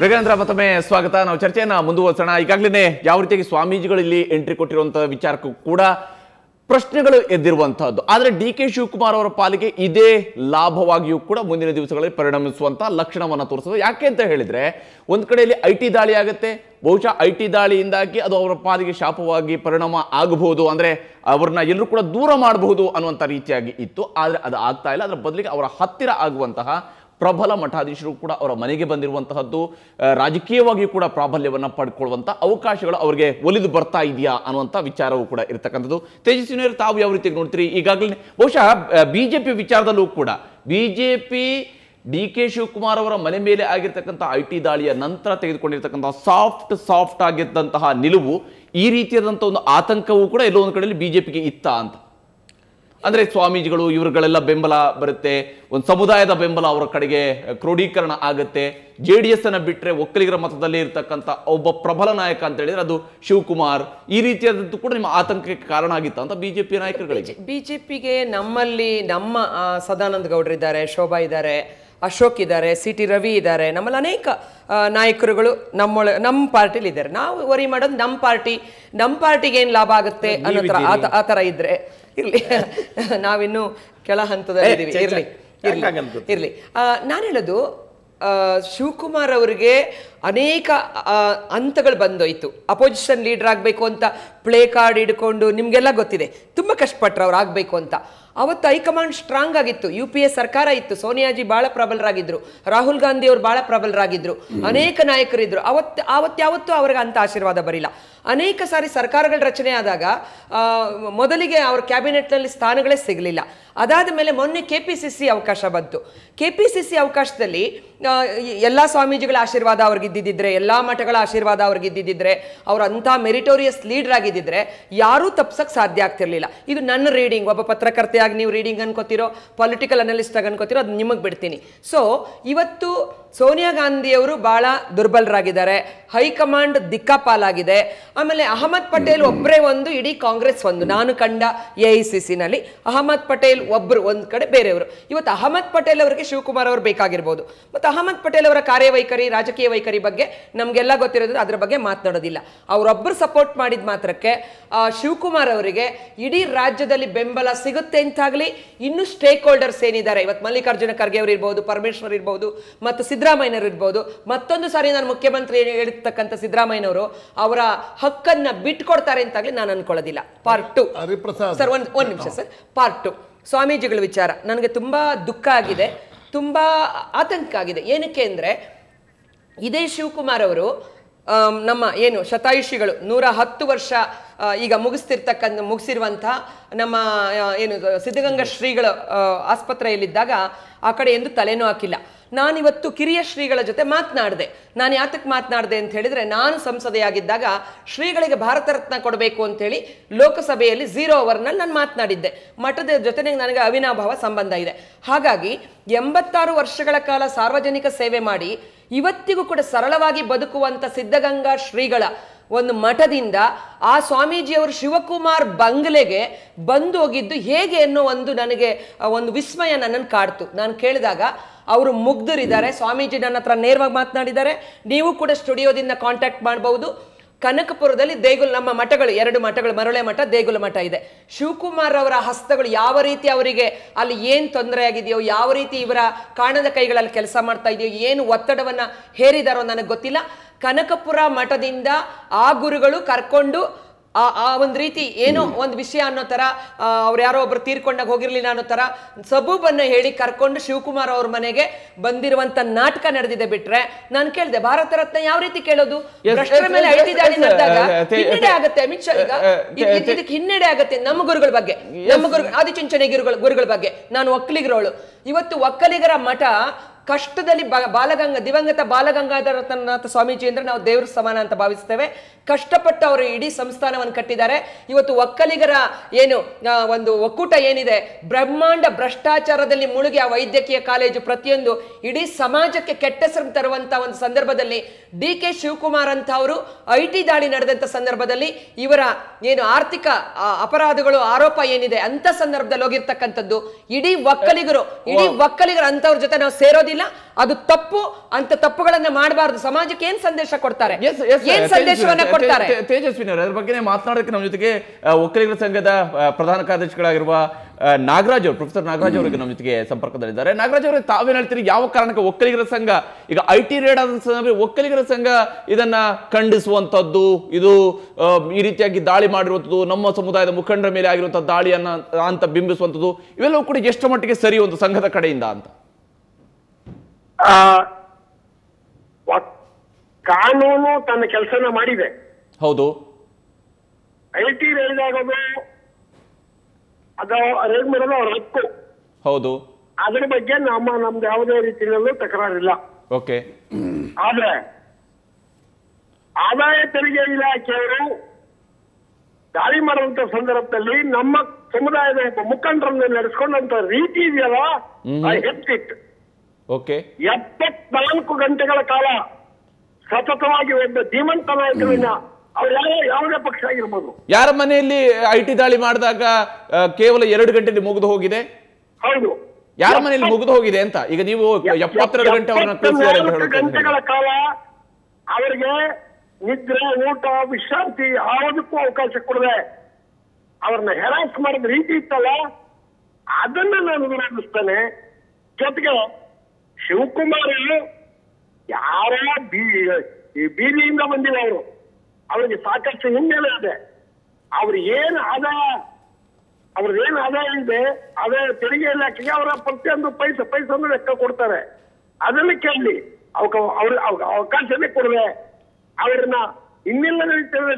ಮೃಗೇಂದ್ರ ಮತ್ತೊಮ್ಮೆ ಸ್ವಾಗತ. ನಾವು ಚರ್ಚೆಯನ್ನು ಮುಂದುವರಿಸೋಣ. ಈಗಾಗಲೇ ಯಾವ ರೀತಿಯಾಗಿ ಸ್ವಾಮೀಜಿಗಳು ಇಲ್ಲಿ ಎಂಟ್ರಿ ಕೊಟ್ಟಿರುವಂತಹ ವಿಚಾರಕ್ಕೂ ಕೂಡ ಪ್ರಶ್ನೆಗಳು ಎದ್ದಿರುವಂತಹದ್ದು. ಆದರೆ DK ಶಿವಕುಮಾರ್ ಅವರ ಪಾಲಿಗೆ ಇದೇ ಲಾಭವಾಗಿಯೂ ಕೂಡ ಮುಂದಿನ ದಿವಸಗಳಲ್ಲಿ ಪರಿಣಮಿಸುವಂತಹ ಲಕ್ಷಣವನ್ನು ತೋರಿಸೋದು. ಯಾಕೆ ಅಂತ ಹೇಳಿದ್ರೆ, ಒಂದು ಕಡೆಯಲ್ಲಿ IT ದಾಳಿ ಆಗುತ್ತೆ. ಬಹುಶಃ IT ದಾಳಿಯಿಂದಾಗಿ ಅದು ಅವರ ಪಾಲಿಗೆ ಶಾಪವಾಗಿ ಪರಿಣಾಮ ಆಗಬಹುದು, ಅಂದ್ರೆ ಅವ್ರನ್ನ ಎಲ್ಲರೂ ಕೂಡ ದೂರ ಮಾಡಬಹುದು ಅನ್ನುವಂಥ ರೀತಿಯಾಗಿ ಇತ್ತು. ಆದರೆ ಅದು ಆಗ್ತಾ ಇಲ್ಲ. ಅದರ ಬದಲಿಗೆ ಅವರ ಹತ್ತಿರ ಆಗುವಂತಹ ಪ್ರಬಲ ಮಠಾಧೀಶರು ಕೂಡ ಅವರ ಮನೆಗೆ ಬಂದಿರುವಂತಹದ್ದು, ರಾಜಕೀಯವಾಗಿ ಕೂಡ ಪ್ರಾಬಲ್ಯವನ್ನು ಪಡ್ಕೊಳ್ಳುವಂಥ ಅವಕಾಶಗಳು ಅವರಿಗೆ ಒಲಿದು ಬರ್ತಾ ಇದೆಯಾ ಅನ್ನುವಂಥ ವಿಚಾರವೂ ಕೂಡ ಇರತಕ್ಕಂಥದ್ದು. ತೇಜಸ್ವಿನಿಯವರು, ತಾವು ಯಾವ ರೀತಿ ನೋಡ್ತೀರಿ? ಈಗಾಗಲೇ ಬಹುಶಃ BJP ವಿಚಾರದಲ್ಲೂ ಕೂಡ BJP DK ಶಿವಕುಮಾರ್ ಅವರ ಮನೆ ಮೇಲೆ ಆಗಿರ್ತಕ್ಕಂಥ IT ದಾಳಿಯ ನಂತರ ತೆಗೆದುಕೊಂಡಿರ್ತಕ್ಕಂಥ ಸಾಫ್ಟ್ ಆಗಿದ್ದಂತಹ ನಿಲುವು, ಈ ರೀತಿಯಾದಂಥ ಒಂದು ಆತಂಕವೂ ಕೂಡ ಎಲ್ಲೋ ಒಂದು ಕಡೆಯಲ್ಲಿ BJPಗೆ ಇತ್ತ ಅಂತ. ಅಂದ್ರೆ ಸ್ವಾಮೀಜಿಗಳು ಇವರುಗಳೆಲ್ಲ ಬೆಂಬಲ ಬರುತ್ತೆ, ಒಂದು ಸಮುದಾಯದ ಬೆಂಬಲ ಅವರ ಕಡೆಗೆ ಕ್ರೋಢೀಕರಣ ಆಗುತ್ತೆ. JDS ಅನ್ನ ಬಿಟ್ಟರೆ ಒಕ್ಕಲಿಗರ ಮತದಲ್ಲಿ ಇರ್ತಕ್ಕಂಥ ಒಬ್ಬ ಪ್ರಬಲ ನಾಯಕ ಅಂತ ಹೇಳಿದ್ರೆ ಅದು ಶಿವಕುಮಾರ್. ಈ ರೀತಿಯಾದದ್ದು ಕೂಡ ನಿಮ್ಮ ಆತಂಕಕ್ಕೆ ಕಾರಣ ಆಗಿತ್ತ ಅಂತ BJP ನಾಯಕರುಗಳಿಗೆ? BJPಗೆ ನಮ್ಮಲ್ಲಿ ನಮ್ಮ ಸದಾನಂದ ಗೌಡರಿದ್ದಾರೆ, ಶೋಭಾ ಇದ್ದಾರೆ, ಅಶೋಕ್ ಇದ್ದಾರೆ, CT ರವಿ ಇದ್ದಾರೆ, ನಮ್ಮಲ್ಲಿ ಅನೇಕ ನಾಯಕರುಗಳು ನಮ್ಮ ಪಾರ್ಟಿಲಿ ಇದ್ದಾರೆ. ನಾವು ವರಿ ಮಾಡೋದು ನಮ್ಮ ಪಾರ್ಟಿಗೆ ಏನು ಲಾಭ ಆಗುತ್ತೆ ಅನ್ನೋ ಆ ಥರ ಇದ್ರೆ ಇರ್ಲಿ. ನಾವಿನ್ನು ಕೆಳ ಹಂತದಲ್ಲಿ ಇರ್ಲಿ. ನಾನು ಹೇಳೋದು, ಶಿವಕುಮಾರ್ ಅವರಿಗೆ ಅನೇಕ ಹಂತಗಳು ಬಂದೋಯ್ತು. ಅಪೋಸಿಷನ್ ಲೀಡರ್ ಆಗಬೇಕು ಅಂತ ಪ್ಲೇ ಕಾರ್ಡ್ ಹಿಡ್ಕೊಂಡು, ನಿಮಗೆಲ್ಲ ಗೊತ್ತಿದೆ, ತುಂಬ ಕಷ್ಟಪಟ್ಟರು ಅವ್ರು ಆಗಬೇಕು ಅಂತ. ಅವತ್ತು ಹೈಕಮಾಂಡ್ ಸ್ಟ್ರಾಂಗ್ ಆಗಿತ್ತು, UPA ಸರ್ಕಾರ ಇತ್ತು, ಸೋನಿಯಾಜಿ ಭಾಳ ಪ್ರಬಲರಾಗಿದ್ರು, ರಾಹುಲ್ ಗಾಂಧಿ ಅವರು ಭಾಳ ಪ್ರಬಲರಾಗಿದ್ರು, ಅನೇಕ ನಾಯಕರಿದ್ರು. ಯಾವತ್ತೂ ಅವ್ರಿಗೆ ಅಂತ ಆಶೀರ್ವಾದ ಬರಿಲ್ಲ. ಅನೇಕ ಸಾರಿ ಸರ್ಕಾರಗಳ ರಚನೆ ಆದಾಗ ಮೊದಲಿಗೆ ಅವ್ರ ಕ್ಯಾಬಿನೆಟ್ನಲ್ಲಿ ಸ್ಥಾನಗಳೇ ಸಿಗಲಿಲ್ಲ. ಅದಾದ ಮೇಲೆ ಮೊನ್ನೆ KPCC ಅವಕಾಶ ಬಂತು. KPCC ಅವಕಾಶದಲ್ಲಿ ಎಲ್ಲ ಸ್ವಾಮೀಜಿಗಳ ಆಶೀರ್ವಾದ ಅವ್ರಿಗಿದ್ದಿದ್ರೆ, ಎಲ್ಲ ಮಠಗಳ ಆಶೀರ್ವಾದ ಅವ್ರಿಗಿದ್ದಿದ್ರೆ, ಅವ್ರು ಅಂಥ ಮೆರಿಟೋರಿಯಸ್ ಲೀಡರ್ ಆಗಿದ್ದಿದ್ರೆ ಯಾರೂ ತಪ್ಸಕ್ಕೆ ಸಾಧ್ಯ ಆಗ್ತಿರ್ಲಿಲ್ಲ. ಇದು ನನ್ನ ರೀಡಿಂಗ್. ಒಬ್ಬ ಪತ್ರಕರ್ತೆಯಾಗಿ ನೀವು ರೀಡಿಂಗ್ ಅನ್ಕೋತಿರೋ, ಪೊಲಿಟಿಕಲ್ ಅನಲಿಸ್ಟ್ ಆಗಿ ಅನ್ಕೋತಿರೋ, ಅದು ನಿಮಗೆ ಬಿಡ್ತೀನಿ. ಸೊ ಇವತ್ತು ಸೋನಿಯಾ ಗಾಂಧಿಯವರು ಭಾಳ ದುರ್ಬಲರಾಗಿದ್ದಾರೆ, ಹೈಕಮಾಂಡ್ ದಿಕ್ಕಾಪಾಲಾಗಿದೆ. ಆಮೇಲೆ ಅಹಮದ್ ಪಟೇಲ್ ಒಬ್ಬರೇ ಒಂದು, ಇಡೀ ಕಾಂಗ್ರೆಸ್ ಒಂದು. ನಾನು ಕಂಡ AICCನಲ್ಲಿ ಅಹಮದ್ ಪಟೇಲ್ ಒಬ್ಬರು ಒಂದು ಕಡೆ, ಬೇರೆಯವರು. ಇವತ್ತು ಅಹಮದ್ ಪಟೇಲ್ ಅವರಿಗೆ ಶಿವಕುಮಾರ್ ಅವರು ಬೇಕಾಗಿರ್ಬೋದು. ಮತ್ತು ಅಹಮದ್ ಪಟೇಲ್ ಅವರ ಕಾರ್ಯವೈಖರಿ, ರಾಜಕೀಯ ವೈಖರಿ ಬಗ್ಗೆ ನಮಗೆಲ್ಲ ಗೊತ್ತಿರೋದು, ಅದರ ಬಗ್ಗೆ ಮಾತನಾಡೋದಿಲ್ಲ. ಅವರೊಬ್ಬರು ಸಪೋರ್ಟ್ ಮಾಡಿದ ಮಾತ್ರಕ್ಕೆ ಶಿವಕುಮಾರ್ ಅವರಿಗೆ ಇಡೀ ರಾಜ್ಯದಲ್ಲಿ ಬೆಂಬಲ ಸಿಗುತ್ತೆ ಅಂತಾಗಲಿ. ಇನ್ನು ಸ್ಟೇಕ್ ಹೋಲ್ಡರ್ಸ್ ಏನಿದ್ದಾರೆ, ಇವತ್ತು ಮಲ್ಲಿಕಾರ್ಜುನ ಖರ್ಗೆ ಅವರು ಇರ್ಬೋದು, ಪರಮೇಶ್ವರ್ ಇರ್ಬೋದು, ಮತ್ತು ಸಿದ್ದರಾಮಯ್ಯನವರು ಇರ್ಬೋದು. ಮತ್ತೊಂದು ಸಾರಿ ನಾನು ಮುಖ್ಯಮಂತ್ರಿ ಹೇಳಿರ್ತಕ್ಕಂಥ ಸಿದ್ದರಾಮಯ್ಯನವರು ಅವರ ಹಕ್ಕನ್ನ ಬಿಟ್ಕೊಡ್ತಾರೆ ಅಂತಾಗ್ಲಿ ನಾನು ಅನ್ಕೊಳ್ಳೋದಿಲ್ಲ. ಪಾರ್ಟ್ 2 ಸರ್, ಒಂದು ನಿಮಿಷ ಸರ್. ಪಾರ್ಟ್ 2 ಸ್ವಾಮೀಜಿಗಳ ವಿಚಾರ ನನಗೆ ತುಂಬ ದುಃಖ ಆಗಿದೆ, ತುಂಬ ಆತಂಕ ಆಗಿದೆ. ಏನಕ್ಕೆ ಅಂದರೆ, ಇದೇ ಶಿವಕುಮಾರ್ ಅವರು ನಮ್ಮ ಏನು ಶತಾಯುಷಿಗಳು 110 ವರ್ಷ ಈಗ ಮುಗಿಸಿರುವಂತಹ ನಮ್ಮ ಏನು ಸಿದ್ಧಗಂಗಾ ಶ್ರೀಗಳ ಆಸ್ಪತ್ರೆಯಲ್ಲಿದ್ದಾಗ ಆ ಕಡೆ ಎಂದು ತಲೆನೂ ಹಾಕಿಲ್ಲ. ನಾನಿವತ್ತು ಕಿರಿಯ ಶ್ರೀಗಳ ಜೊತೆ ಮಾತನಾಡಿದೆ. ನಾನು ಯಾತಕ್ಕೆ ಮಾತನಾಡಿದೆ ಅಂತ ಹೇಳಿದ್ರೆ, ನಾನು ಸಂಸದೆಯಾಗಿದ್ದಾಗ ಶ್ರೀಗಳಿಗೆ ಭಾರತ ರತ್ನ ಕೊಡಬೇಕು ಅಂತೇಳಿ ಲೋಕಸಭೆಯಲ್ಲಿ 0 ಅವರ್ನಲ್ಲಿ ನಾನು ಮಾತನಾಡಿದ್ದೆ. ಮಠದ ಜೊತೆ ನನಗೆ ಅವಿನಾಭಾವ ಸಂಬಂಧ ಇದೆ. ಹಾಗಾಗಿ 86 ವರ್ಷಗಳ ಕಾಲ ಸಾರ್ವಜನಿಕ ಸೇವೆ ಮಾಡಿ ಇವತ್ತಿಗೂ ಕೂಡ ಸರಳವಾಗಿ ಬದುಕುವಂಥ ಸಿದ್ಧಗಂಗಾ ಶ್ರೀಗಳ ಒಂದು ಮಠದಿಂದ ಆ ಸ್ವಾಮೀಜಿಯವರು ಶಿವಕುಮಾರ್ ಬಂಗ್ಲೆಗೆ ಬಂದು ಹೋಗಿದ್ದು ಹೇಗೆ ಅನ್ನೋ ನನಗೆ ಒಂದು ವಿಸ್ಮಯ ನನ್ನನ್ನು ಕಾಡ್ತು. ನಾನು ಕೇಳಿದಾಗ ಅವರು ಮುಗ್ಧರಿದ್ದಾರೆ. ಸ್ವಾಮೀಜಿ ನನ್ನ ಹತ್ರ ನೇರವಾಗಿ ಮಾತನಾಡಿದ್ದಾರೆ. ನೀವು ಕೂಡ ಸ್ಟುಡಿಯೋದಿಂದ ಕಾಂಟ್ಯಾಕ್ಟ್ ಮಾಡಬಹುದು. ಕನಕಪುರದಲ್ಲಿ ನಮ್ಮ ಮಠಗಳು 2 ಮಠಗಳು, ಮರಳೆ ಮಠ, ದೇಗುಲ ಮಠ ಇದೆ. ಶಿವಕುಮಾರ್ ಅವರ ಹಸ್ತಗಳು ಯಾವ ರೀತಿ ಅವರಿಗೆ ಅಲ್ಲಿ ಏನು ತೊಂದರೆ ಆಗಿದೆಯೋ, ಯಾವ ರೀತಿ ಇವರ ಕಾಣದ ಕೈಗಳಲ್ಲಿ ಕೆಲಸ ಮಾಡ್ತಾ ಇದೆಯೋ, ಏನು ಒತ್ತಡವನ್ನು ಹೇರಿದಾರೋ ನನಗೆ ಗೊತ್ತಿಲ್ಲ. ಕನಕಪುರ ಮಠದಿಂದ ಆ ಗುರುಗಳು ಕರ್ಕೊಂಡು ಆ ಒಂದು ರೀತಿ ಏನೋ ಒಂದು ವಿಷಯ ಅನ್ನೋ ಥರ, ಅವ್ರು ಯಾರೋ ಒಬ್ರು ತೀರ್ಕೊಂಡಾಗ ಹೋಗಿರ್ಲಿಲ್ಲ ಅನ್ನೋ ಥರ ಸಬೂಬನ್ನು ಹೇಳಿ ಕರ್ಕೊಂಡು ಶಿವಕುಮಾರ್ ಅವ್ರ ಮನೆಗೆ ಬಂದಿರುವಂತ ನಾಟಕ ನಡೆದಿದೆ. ಬಿಟ್ರೆ ನಾನು ಕೇಳಿದೆ, ಭಾರತ ರತ್ನ ಯಾವ ರೀತಿ ಕೇಳೋದು? ಭ್ರಷ್ಟರ ಮೇಲೆ IT ದಾಳಿ ನಡೆದಾಗ ಹಿನ್ನಡೆ ಆಗುತ್ತೆ. ಅಮಿತ್ ಶಾ ಇದಕ್ಕೆ ಹಿನ್ನಡೆ ಆಗುತ್ತೆ. ನಮ್ಮ ಗುರುಗಳ ಬಗ್ಗೆ, ನಮ್ಮ ಆದಿಚುಂಚನೆ ಗುರುಗಳ ಬಗ್ಗೆ. ನಾನು ಒಕ್ಕಲಿಗರೋಳು. ಇವತ್ತು ಒಕ್ಕಲಿಗರ ಮಠ ಕಷ್ಟದಲ್ಲಿ ದಿವಂಗತ ಬಾಲಗಂಗಾಧರನಾಥ ಸ್ವಾಮೀಜಿ ಅಂದ್ರೆ ನಾವು ದೇವ್ರ ಸಮಾನ ಅಂತ ಭಾವಿಸ್ತೇವೆ. ಕಷ್ಟಪಟ್ಟು ಅವರು ಇಡೀ ಸಂಸ್ಥಾನವನ್ನು ಕಟ್ಟಿದ್ದಾರೆ. ಇವತ್ತು ಒಕ್ಕಲಿಗರ ಏನು ಒಂದು ಒಕ್ಕೂಟ ಏನಿದೆ, ಬ್ರಹ್ಮಾಂಡ ಭ್ರಷ್ಟಾಚಾರದಲ್ಲಿ ಮುಳುಗಿ ಆ ವೈದ್ಯಕೀಯ ಕಾಲೇಜು ಪ್ರತಿಯೊಂದು ಇಡೀ ಸಮಾಜಕ್ಕೆ ಕೆಟ್ಟ ಹೆಸರು ತರುವಂತ ಒಂದು ಸಂದರ್ಭದಲ್ಲಿ DK ಶಿವಕುಮಾರ್ ಅಂತ ಅವರು IT ದಾಳಿ ನಡೆದಂತ ಸಂದರ್ಭದಲ್ಲಿ ಇವರ ಏನು ಆರ್ಥಿಕ ಅಪರಾಧಗಳು ಆರೋಪ ಏನಿದೆ ಅಂತ ಸಂದರ್ಭದಲ್ಲಿ ಹೋಗಿರ್ತಕ್ಕಂಥದ್ದು ಇಡೀ ಒಕ್ಕಲಿಗರು ಅಂತವ್ರ ಜೊತೆ ನಾವು ಸೇರೋದಿಲ್ಲ. ಅದು ತಪ್ಪು. ಅಂತ ತಪ್ಪುಗಳನ್ನ ಮಾಡಬಾರದು. ಸಮಾಜಕ್ಕೆ ಏನ್ ಸಂದೇಶ ಕೊಡ್ತಾರೆ, ಏನ್ ಸಂದೇಶವನ್ನ ಕೊಡ್ತಾರೆ? ತೇಜಸ್ವಿನಿ ಅವರು ಅದ್ರ ಬಗ್ಗೆ ಮಾತನಾಡೋದಕ್ಕೆ ನಮ್ಮ ಜೊತೆಗೆ ಒಕ್ಕಲಿಗರ ಸಂಘದ ಪ್ರಧಾನ ಕಾರ್ಯದರ್ಶಿಗಳಾಗಿರುವ ನಾಗರಾಜ್ ಅವರು, ಪ್ರೊಫೆಸರ್ ನಾಗರಾಜ್ ಅವರಿಗೆ ನಮ್ಮ ಜೊತೆಗೆ ಸಂಪರ್ಕದಲ್ಲಿದ್ದಾರೆ. ನಾಗರಾಜ್ ಅವರೇ, ತಾವೇನ್ ಹೇಳ್ತೀರಿ? ಯಾವ ಕಾರಣಕ್ಕೆ ಒಕ್ಕಲಿಗರ ಸಂಘ ಈಗ IT ರೇಡ್ ಆದ ಸಂದರ್ಭದಲ್ಲಿ ಒಕ್ಕಲಿಗರ ಸಂಘ ಇದನ್ನ ಖಂಡಿಸುವಂತದ್ದು, ಇದು ಈ ರೀತಿಯಾಗಿ ದಾಳಿ ಮಾಡಿರುವಂಥದ್ದು, ನಮ್ಮ ಸಮುದಾಯದ ಮುಖಂಡರ ಮೇಲೆ ಆಗಿರುವಂತಹ ದಾಳಿಯನ್ನ ಅಂತ ಬಿಂಬಿಸುವಂಥದ್ದು, ಇವೆಲ್ಲವೂ ಕೂಡ ಎಷ್ಟು ಮಟ್ಟಿಗೆ ಸರಿ ಒಂದು ಸಂಘದ ಕಡೆಯಿಂದ ಅಂತ? ಕಾನೂನು ತನ್ನ ಕೆಲಸನ ಮಾಡಿದೆ. ಹೌದು, IT ರೇಡ್ ಆಗೋದು ಅದು ರೇಡ್ ಮಾಡೋದು ಅವ್ರ ಹಕ್ಕು. ಹೌದು, ಅದ್ರ ಬಗ್ಗೆ ನಮ್ದು ಯಾವುದೇ ರೀತಿಯಲ್ಲೂ ತಕರಾರಿಲ್ಲ. ಓಕೆ. ಆದ್ರೆ ಆದಾಯ ತೆರಿಗೆ ಇಲಾಖೆಯವರು ದಾಳಿ ಮಾಡುವಂತ ಸಂದರ್ಭದಲ್ಲಿ ನಮ್ಮ ಸಮುದಾಯದ ಮುಖಂಡರನ್ನು ನಡೆಸ್ಕೊಂಡಂತ ರೀತಿ ಇದೆಯಲ್ಲ, ಹೆಚ್ಚಿಟ್ಟು ಓಕೆ 74 ಗಂಟೆಗಳ ಕಾಲ ಸತತವಾಗಿ ಒಬ್ಬ ಧೀಮಂತ ನಾಯಕರನ್ನ ಅವ್ರು ಯಾವುದೇ ಪಕ್ಷ ಆಗಿರ್ಬೋದು, ಯಾರ ಮನೆಯಲ್ಲಿ IT ದಾಳಿ ಮಾಡಿದಾಗ ಕೇವಲ 2 ಗಂಟೆಯಲ್ಲಿ ಮುಗಿದು ಹೋಗಿದೆ? ಹೌದು, ಯಾರ ಮನೆಯಲ್ಲಿ ಮುಗಿದು ಹೋಗಿದೆ ಅಂತ? ಈಗ ನೀವು 72 ಗಂಟೆ ಅವ್ರನ್ನ ಕಳಿಸಿದ್ದಾರೆ ಅಂತ ಹೇಳುತ್ತೆ. ಗಂಟೆಗಳ ಕಾಲ ಅವರಿಗೆ ನಿದ್ರೆ, ಊಟ, ವಿಶ್ರಾಂತಿ ಯಾವುದಕ್ಕೂ ಅವಕಾಶ ಕೊಡದೆ ಅವ್ರನ್ನ ಹೆರಾಸ್ ಮಾಡಿದ ರೀತಿ ಇತ್ತಲ್ಲ, ಅದನ್ನ ನಾನು ವಿರೋಧಿಸ್ತೇನೆ. ಜೊತೆಗೆ ಶಿವಕುಮಾರ್ ಯಾರ ಬೀದಿಯಿಂದ ಬಂದಿಲ್ಲ, ಅವರಿಗೆ ಸಾಕಷ್ಟು ಹಿನ್ನೆಲೆ ಇದೆ. ಅವ್ರಿಗೇನು ಆದಾಯ ಇದೆ, ಅದೇ ತೆರಿಗೆ ಇಲಾಖೆಗೆ ಅವರ ಪ್ರತಿಯೊಂದು ಪೈಸನ್ನು ಲೆಕ್ಕ ಕೊಡ್ತಾರೆ. ಅದನ್ನು ಕೇಳಿ ಅವಕಾಶನೇ ಕೊಡದೆ ಅವರನ್ನ ಇನ್ನೆಲ್ಲ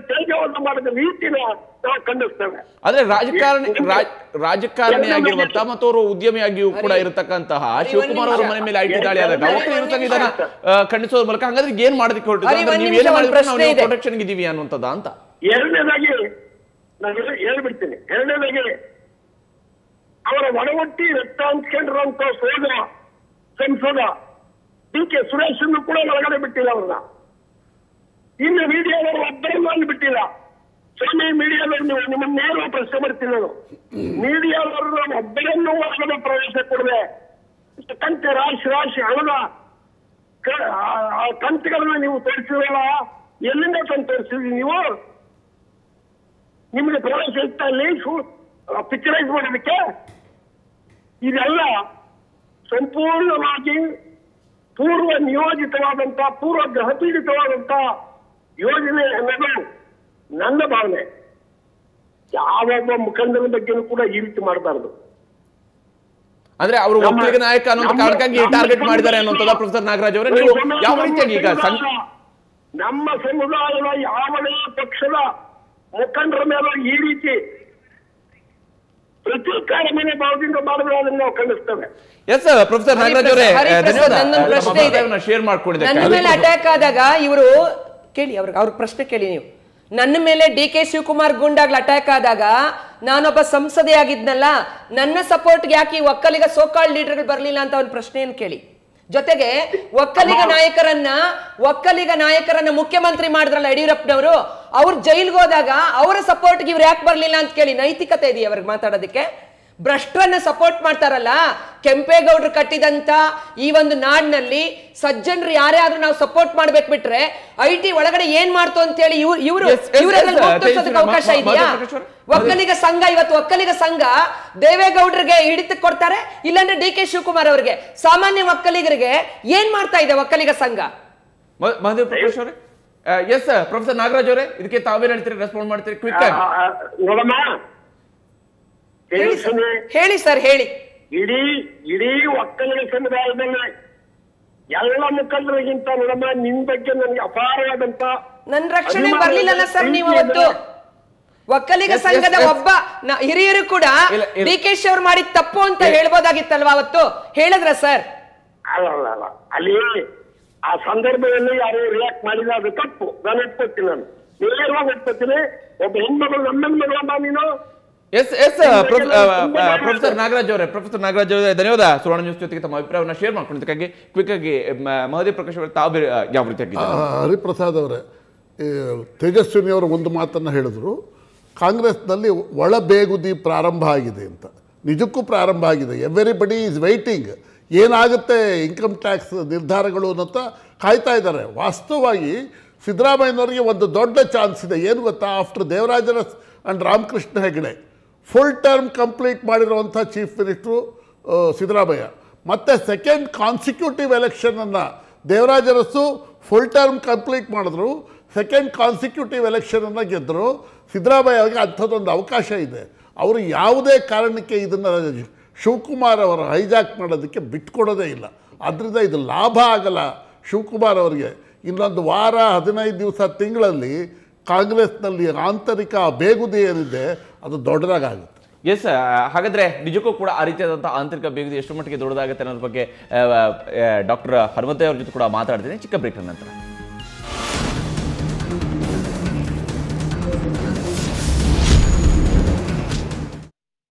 ತೇಜವನ್ನು ಮಾಡಿದ ರೀತಿನ ನಾವು ಖಂಡಿಸ್ತೇವೆ. ಆದ್ರೆ ರಾಜಕಾರಣಿಯಾಗಿರುವಂತಹ ಮತ್ತು ಅವರು ಉದ್ಯಮಿಯಾಗಿಯೂ ಕೂಡ ಇರತಕ್ಕಂತಹ ಶಿವಕುಮಾರ್ ಅವರ ಮನೆ ಮೇಲೆ IT ದಾಳಿ ಆದಾಗ ಇದನ್ನ ಖಂಡಿಸೋದ್ರ ಮೂಲಕ ಹಂಗಾದ್ರೆ ಏನ್ ಮಾಡೋದಕ್ಕೆ ಹೊರಟಿದ್ದಾರೆ? ನೀವು ಏನ್ ಮಾಡಿದ್ರೆ ನಾವು ಪ್ರೊಟೆಕ್ಷನ್ ಇದೀವಿ ಅನ್ನುವಂಥದ್ದು ಅಂತ. ಎರಡನೇದಾಗಿ ನಾನು ಹೇಳ್ಬಿಡ್ತೀನಿ. ಎರಡನೇದಾಗಿ ಅವರ ಒಡವಟ್ಟಿ ರಕ್ತ ಹಂಚ್ಕೊಂಡಿರುವಂತ ಸಂಸದ DK ಸುರೇಶ್ ಕೂಡ ಒಳಗಡೆ ಬಿಟ್ಟಿಲ್ಲ ಅವ್ರನ್ನ. ಇನ್ನು ಮೀಡಿಯಾದವರು ಒಬ್ಬರನ್ನು ಅಲ್ಲಿ ಬಿಟ್ಟಿಲ್ಲ. ಸ್ವಾಮಿ, ಮೀಡಿಯಾದವರು ನೀವು ನಿಮ್ಮನ್ನ ನೇರ ಪ್ರಶ್ನೆ ಮಾಡ್ತೀನಿ ನಾನು. ಮೀಡಿಯಾದವರು ಒಬ್ಬರನ್ನು ಒಳಗಡೆ ಪ್ರವೇಶ ಕೊಡದೆ ಕಂತೆ ರಾಶಿ ಹಣದ ಕಂತೆಗಳನ್ನ ನೀವು ತೋರಿಸಿರಲ್ಲ, ಎಲ್ಲಿಂದ ತಂದು ತೋರಿಸಿದ್ರಿ ನೀವು? ನಿಮಗೆ ಪ್ರವೇಶ ಇತ್ತ ಅಲ್ಲಿ ಪಿಕ್ಚರೈಸ್ ಮಾಡೋದಕ್ಕೆ? ಇದೆಲ್ಲ ಸಂಪೂರ್ಣವಾಗಿ ಪೂರ್ವ ನಿಯೋಜಿತವಾದಂತ, ಪೂರ್ವ ಗ್ರಹಪೀಡಿತವಾದಂತ ಯೋಜನೆ ಅನ್ನೋದು ನನ್ನ ಭಾವನೆ. ಯಾವೊಬ್ಬ ಮುಖಂಡನ ಬಗ್ಗೆನೂ ಕೂಡ ಈ ರೀತಿ ಮಾಡಬಾರದು. ಅಂದ್ರೆ ಅವರು ಒಕ್ಕಲಿಗ ನಾಯಕ ಅನ್ನೋ ಕಾರಣಕ್ಕಾಗಿ ಟಾರ್ಗೆಟ್ ಮಾಡಿದ್ದಾರೆ ಅನ್ನುವಂಥದ್ದು ಪ್ರೊಫೆಸರ್ ನಾಗರಾಜ್ ಅವರೇ, ನೀವು ಯಾವ ರೀತಿಯಾಗಿ ಈಗ ನಮ್ಮ ಸಮುದಾಯದ ಯಾವನೇ ಪಕ್ಷದ ಮುಖಂಡರ ಮೇಲೆ ಈ ರೀತಿ ಪ್ರತೀಕಾರ ಮೇಲೆ ಭಾವದಿಂದ ಮಾಡಿದ್ರೆ ಅದನ್ನು ನಾವು ಖಂಡಿಸ್ತೇವೆ. ಎಸ್ ಪ್ರೊಫೆಸರ್ ನಾಗರಾಜ್ ಅವರೇ, ಶೇರ್ ಮಾಡ್ಕೊಂಡಿದ್ದೆ. ನನ್ನ ಮೇಲೆ ಅಟ್ಯಾಕ್ ಆದಾಗ ಇವರು ಕೇಳಿ, ಅವ್ರ ಪ್ರಶ್ನೆ ಕೇಳಿ ನೀವು. ನನ್ನ ಮೇಲೆ DK ಶಿವಕುಮಾರ್ ಗುಂಡಾಗ್ಲ ಅಟ್ಯಾಕ್ ಆದಾಗ ನಾನೊಬ್ಬ ಸಂಸದೆ ಆಗಿದ್ನಲ್ಲ, ನನ್ನ ಸಪೋರ್ಟ್ಗೆ ಯಾಕೆ ಈ ಒಕ್ಕಲಿಗ ಸೋಕಾಲ್ಡ್ ಲೀಡರ್ಗಳು ಬರ್ಲಿಲ್ಲ ಅಂತ ಒಂದು ಪ್ರಶ್ನೆಯನ್ನು ಕೇಳಿ. ಜೊತೆಗೆ ಒಕ್ಕಲಿಗ ನಾಯಕರನ್ನ ಮುಖ್ಯಮಂತ್ರಿ ಮಾಡಿದ್ರಲ್ಲ ಯಡಿಯೂರಪ್ಪನವರು, ಅವ್ರು ಜೈಲ್ಗೆ ಹೋದಾಗ ಅವರ ಸಪೋರ್ಟ್ಗೆ ಇವ್ರು ಯಾಕೆ ಬರ್ಲಿಲ್ಲ ಅಂತ ಕೇಳಿ. ನೈತಿಕತೆ ಇದೆಯಾ ಅವ್ರಿಗೆ ಮಾತಾಡೋದಕ್ಕೆ? ಭ್ರಷ್ಟರನ್ನ ಸಪೋರ್ಟ್ ಮಾಡ್ತಾರಲ್ಲ, ಕೆಂಪೇಗೌಡರು ಕಟ್ಟಿದಂತ ಈ ಒಂದು ನಾಡಿನಲ್ಲಿ ಸಜ್ಜನರು ಯಾರೇ ಆದ್ರೂ ನಾವು ಸಪೋರ್ಟ್ ಮಾಡ್ಬೇಕು ಬಿಟ್ರೆ IT ಒಳಗಡೆ ಏನ್ ಮಾಡ್ತು ಅಂತ ಹೇಳಿ ಅವಕಾಶ ಇದೆಯಾ? ಒಕ್ಕಲಿಗ ಸಂಘ, ಇವತ್ತು ಒಕ್ಕಲಿಗ ಸಂಘ ದೇವೇಗೌಡರಿಗೆ ಹಿಡಿತಕ್ಕೆ ಕೊಡ್ತಾರೆ, ಇಲ್ಲಾಂದ್ರೆ DK ಶಿವಕುಮಾರ್ ಅವರಿಗೆ, ಸಾಮಾನ್ಯ ಒಕ್ಕಲಿಗರಿಗೆ ಏನ್ ಮಾಡ್ತಾ ಇದೆ ಒಕ್ಕಲಿಗ ಸಂಘ? ಮಹದೇವ್ ಪ್ರಕಾಶ್ ಅವರೇ, ಎಸ್ ಪ್ರೊಫೆಸರ್ ನಾಗರಾಜ್ ಅವರೇ, ಇದಕ್ಕೆ ತಾವೇನ್ ಹೇಳ್ತೀರಿ, ರೆಸ್ಪಾಂಡ್ ಮಾಡ್ತೀರಿ ಕ್ವಿಕ್ ಆಗಿ? ಹೇಳಿ ಸರ್, ಹೇಳಿ. ಇಡೀ ಒಕ್ಕಲಿಗ ಸಮುದಾಯದಲ್ಲಿ ಎಲ್ಲ ಮುಖಂಡರಿಗಿಂತ ನೋಡಮ್ಮ ನಿಮ್ ಬಗ್ಗೆ ನನಗೆ ಅಪಾರವಾದಂತ ನನ್ನ ರಕ್ಷಣೆ ಬರ್ಲಿಲ್ಲ ಸರ್. ನೀವು ಅವತ್ತು ಒಕ್ಕಲಿಗ ಸಂಘದ ಒಬ್ಬ ಹಿರಿಯರು ಕೂಡ DK ಅವ್ರು ಮಾಡಿದ ತಪ್ಪು ಅಂತ ಹೇಳ್ಬೋದಾಗಿತ್ತಲ್ವಾ ಅವತ್ತು? ಹೇಳಿದ್ರ ಸರ್? ಅಲ್ಲ, ಅಲ್ಲಿ ಆ ಸಂದರ್ಭದಲ್ಲಿ ಯಾರು ರಿಯಾಕ್ಟ್ ಮಾಡಿಲ್ಲ, ಅದು ತಪ್ಪು. ನಾನು ಒಪ್ಕೊತೀನಿ, ನಾನು ನೇರವಾಗಿ ಒಪ್ಕೊತೀನಿ. ಒಬ್ಬ ಹೆಣ್ಮಗಳು ನಮ್ಮ ಮಗಳಮ್ಮ ನೀನು. ಪ್ರೊಫೆಸರ್ ನಾಗರಾಜ್ ಅವರೇ, ಧನ್ಯವಾದ. ಸುವರ್ಣ ನ್ಯೂಸ್ ಜೊತೆಗೆ ತಮ್ಮ ಅಭಿಪ್ರಾಯವನ್ನು ಶೇರ್ ಮಾಡ್ಕೊಂಡಿದ್ದಕ್ಕಾಗಿ. ಕ್ವಿಕ್ ಆಗಿ ಮಹದೇವ್ ಪ್ರಕಾಶ್ ಅವರು ತಾವು ಯಾವ ರೀತಿಯಾಗಿದೆ? ಹರಿಪ್ರಸಾದ್ ಅವರೇ, ತೇಜಸ್ವಿನಿ ಅವರು ಒಂದು ಮಾತನ್ನು ಹೇಳಿದ್ರು, ಕಾಂಗ್ರೆಸ್ನಲ್ಲಿ ಒಳಬೇಗುದಿ ಪ್ರಾರಂಭ ಆಗಿದೆ ಅಂತ. ನಿಜಕ್ಕೂ ಪ್ರಾರಂಭ ಆಗಿದೆ. ಎವ್ರಿಬಡಿ ಈಸ್ ವೈಟಿಂಗ್ ಏನಾಗುತ್ತೆ ಇನ್ಕಮ್ ಟ್ಯಾಕ್ಸ್ ನಿರ್ಧಾರಗಳು ಅಂತ ಕಾಯ್ತಾ ಇದ್ದಾರೆ. ವಾಸ್ತವವಾಗಿ ಸಿದ್ದರಾಮಯ್ಯನವರಿಗೆ ಒಂದು ದೊಡ್ಡ ಚಾನ್ಸ್ ಇದೆ. ಏನು ಗೊತ್ತಾ, after Devaraja Aras and Ramakrishna Hegde full term complete ಮಾಡಿರುವಂಥ ಚೀಫ್ ಮಿನಿಸ್ಟ್ರು ಸಿದ್ದರಾಮಯ್ಯ. ಮತ್ತು ಸೆಕೆಂಡ್ ಕಾನ್ಸಿಕ್ಯೂಟಿವ್ ಎಲೆಕ್ಷನನ್ನು Devaraja Arasu full term complete ಮಾಡಿದ್ರು, ಸೆಕೆಂಡ್ ಕಾನ್ಸಿಕ್ಯೂಟಿವ್ ಎಲೆಕ್ಷನನ್ನು ಗೆದ್ದರು. ಸಿದ್ದರಾಮಯ್ಯ ಅವರಿಗೆ ಅಂಥದ್ದೊಂದು ಅವಕಾಶ ಇದೆ. ಅವರು ಯಾವುದೇ ಕಾರಣಕ್ಕೆ ಇದನ್ನು ಶಿವಕುಮಾರ್ ಅವರು ಹೈಜಾಕ್ ಮಾಡೋದಕ್ಕೆ ಬಿಟ್ಕೊಡೋದೇ ಇಲ್ಲ. ಆದ್ದರಿಂದ ಇದು ಲಾಭ ಆಗಲ್ಲ ಶಿವಕುಮಾರ್ ಅವರಿಗೆ. ಇನ್ನೊಂದು ವಾರ 15 ದಿವಸ ತಿಂಗಳಲ್ಲಿ ಕಾಂಗ್ರೆಸ್ನಲ್ಲಿ ಆಂತರಿಕ ಬೇಗುದಿ ಏನಿದೆ ಅದು ದೊಡ್ಡದಾಗುತ್ತೆ. ಎಸ್, ಹಾಗಾದ್ರೆ ನಿಜಕ್ಕೂ ಕೂಡ ಆ ರೀತಿಯಾದಂಥ ಆಂತರಿಕ ಬೇಗುದಿ ಎಷ್ಟು ಮಟ್ಟಿಗೆ ದೊಡ್ಡದಾಗುತ್ತೆ ಅನ್ನೋದ್ರ ಬಗ್ಗೆ ಡಾಕ್ಟರ್ ಹನುಮಂತಯ್ಯ ಅವ್ರ ಜೊತೆ ಕೂಡ ಮಾತಾಡ್ತೀನಿ ಚಿಕ್ಕ ಬ್ರೇಕ್ ನಂತರ.